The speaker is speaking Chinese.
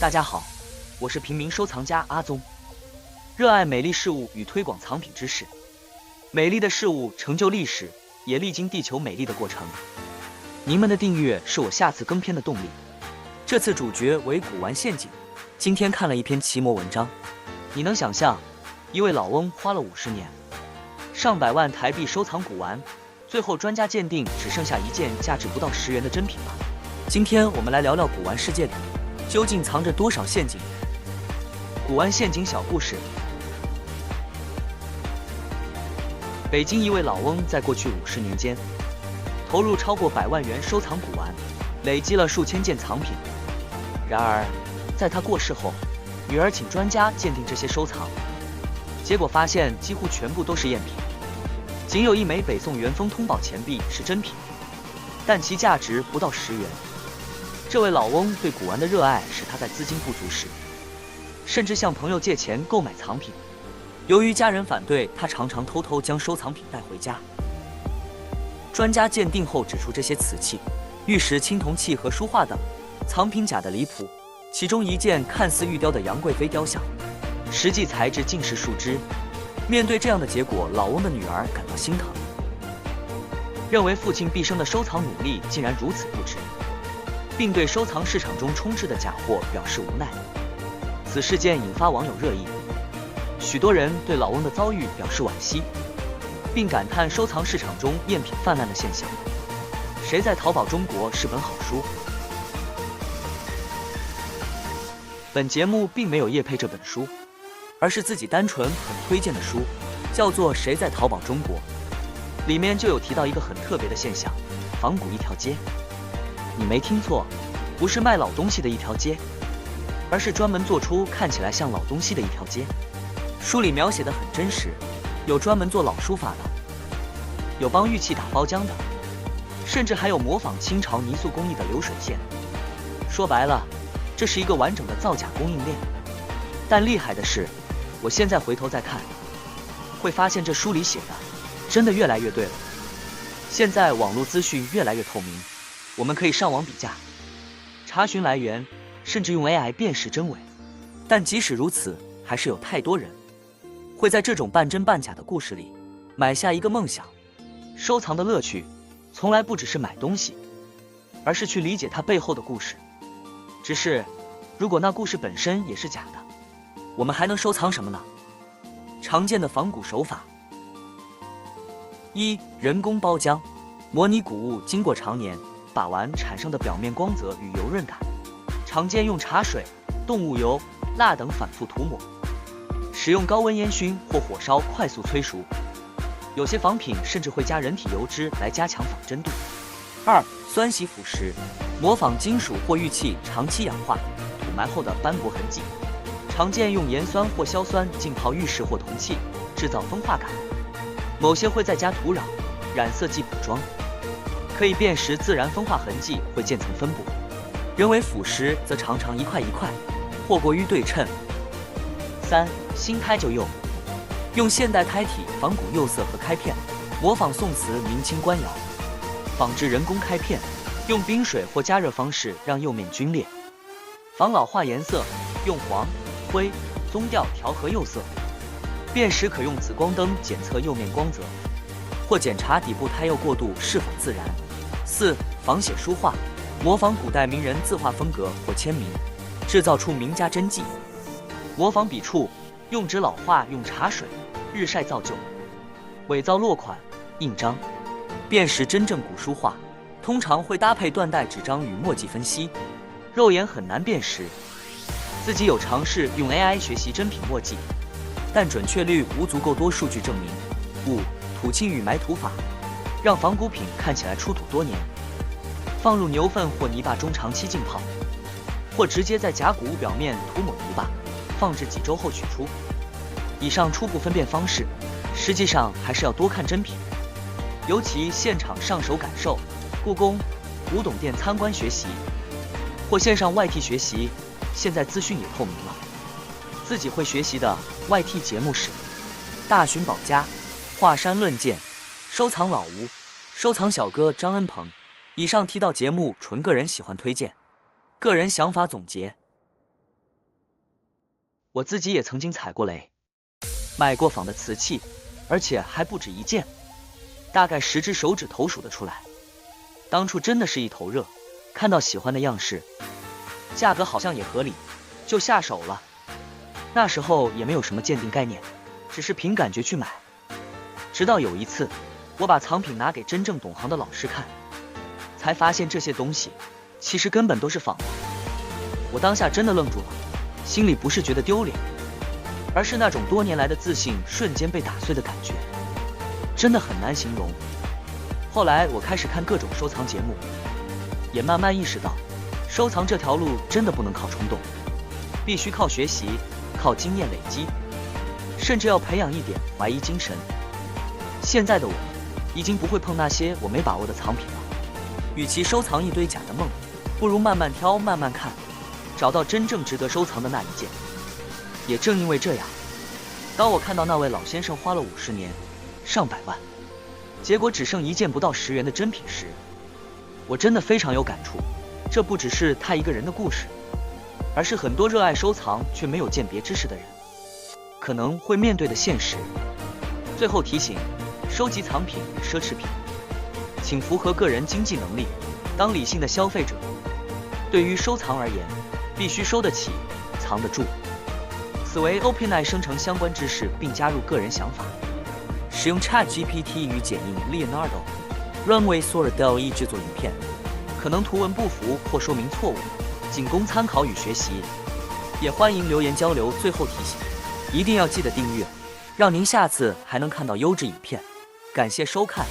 大家好，我是平民收藏家阿宗，热爱美丽事物与推广藏品知识。美丽的事物成就历史，也历经地球美丽的过程。您们的订阅是我下次更片的动力。这次主角为古玩陷阱。今天看了一篇奇摩文章，你能想象一位老翁花了50年，上百万台币收藏古玩，最后专家鉴定只剩下一件价值不到10元的真品吗？今天我们来聊聊古玩世界里究竟藏着多少陷阱。古玩陷阱小故事。北京一位老翁在过去50年间，投入超过100万元收藏古玩，累积了数千件藏品。然而，在他过世后，女儿请专家鉴定这些收藏，结果发现几乎全部都是赝品，仅有一枚北宋元丰通宝钱币是真品，但其价值不到10元。这位老翁对古玩的热爱使他在资金不足时，甚至向朋友借钱购买藏品。由于家人反对，他常常偷偷将收藏品带回家。专家鉴定后指出，这些瓷器、玉石、青铜器和书画等藏品假的离谱，其中一件看似玉雕的杨贵妃雕像，实际材质竟是树枝。面对这样的结果，老翁的女儿感到心疼，认为父亲毕生的收藏努力竟然如此不值，并对收藏市场中充斥的假货表示无奈。此事件引发网友热议，许多人对老翁的遭遇表示惋惜，并感叹收藏市场中赝品泛滥的现象。谁在淘宝中国是本好书。本节目并没有业配这本书，而是自己单纯很推荐的书，叫做《谁在淘宝中国》，里面就有提到一个很特别的现象：仿古一条街。你没听错，不是卖老东西的一条街，而是专门做出看起来像老东西的一条街。书里描写的很真实，有专门做老书法的，有帮玉器打包浆的，甚至还有模仿清朝泥塑工艺的流水线。说白了，这是一个完整的造假供应链。但厉害的是，我现在回头再看，会发现这书里写的真的越来越对了。现在网络资讯越来越透明，我们可以上网比价、查询来源，甚至用 AI 辨识真伪。但即使如此，还是有太多人会在这种半真半假的故事里买下一个梦想。收藏的乐趣从来不只是买东西，而是去理解它背后的故事。只是如果那故事本身也是假的，我们还能收藏什么呢？常见的仿古手法： 1. 人工包浆，模拟古物经过常年把玩产生的表面光泽与油润感，常见用茶水、动物油、蜡等反复涂抹，使用高温烟熏或火烧快速催熟。有些仿品甚至会加人体油脂来加强仿真度。2. 酸洗腐蚀，模仿金属或玉器长期氧化、土埋后的斑驳痕迹，常见用盐酸或硝酸浸泡玉石或铜器，制造风化感。某些会再加土壤、染色剂补装，可以辨识自然风化痕迹或渐层分布。人为腐蚀则常常一块一块，或过于对称。3. 新胎旧釉，用现代胎体仿古釉色和开片，模仿宋瓷、明清官窑，仿制人工开片，用冰水或加热方式让釉面皲裂，仿老化颜色，用黄、灰、棕调调和釉色。辨识可用紫光灯检测釉面光泽，或检查底部胎釉过渡是否自然。4. 仿写书画，模仿古代名人字画风格或签名，制造出名家真迹。模仿笔触，用纸老画，用茶水、日晒造就。伪造落款、印章。辨识真正古书画，通常会搭配缎带纸张与墨迹分析，肉眼很难辨识。自己有尝试用 AI 学习真品墨迹，但准确率无足够多数据证明。5. 土清与埋土法，让仿古品看起来出土多年，放入牛粪或泥巴中长期浸泡，或直接在假古物表面涂抹泥巴，放置几周后取出。以上初步分辨方式，实际上还是要多看真品，尤其现场上手感受。故宫、古董店参观学习，或线上 YT 学习，现在资讯也透明了。自己会学习的 YT 节目是大寻宝家、华山论剑、收藏老吴、收藏小哥张恩鹏。以上提到节目纯个人喜欢推荐，个人想法总结。我自己也曾经踩过雷，买过仿的瓷器，而且还不止一件，大概10只手指头数得出来。当初真的是一头热，看到喜欢的样式，价格好像也合理，就下手了。那时候也没有什么鉴定概念，只是凭感觉去买。直到有一次，我把藏品拿给真正懂行的老师看，才发现这些东西其实根本都是仿的。我当下真的愣住了，心里不是觉得丢脸，而是那种多年来的自信瞬间被打碎的感觉，真的很难形容。后来我开始看各种收藏节目，也慢慢意识到，收藏这条路真的不能靠冲动，必须靠学习，靠经验累积，甚至要培养一点怀疑精神。现在的我已经不会碰那些我没把握的藏品了，与其收藏一堆假的梦，不如慢慢挑，慢慢看，找到真正值得收藏的那一件。也正因为这样，当我看到那位老先生花了50年，上百万，结果只剩一件不到10元的真品时，我真的非常有感触。这不只是他一个人的故事，而是很多热爱收藏却没有鉴别知识的人可能会面对的现实。最后提醒，收集藏品与奢侈品，请符合个人经济能力，当理性的消费者。对于收藏而言，必须收得起，藏得住。此为 OpenAI 生成相关知识并加入个人想法。使用 ChatGPT 与剪映 Leonardo、Runway Sora DALL-E 制作影片，可能图文不符或说明错误，仅供参考与学习。也欢迎留言交流。最后提醒，一定要记得订阅，让您下次还能看到优质影片。感谢收看。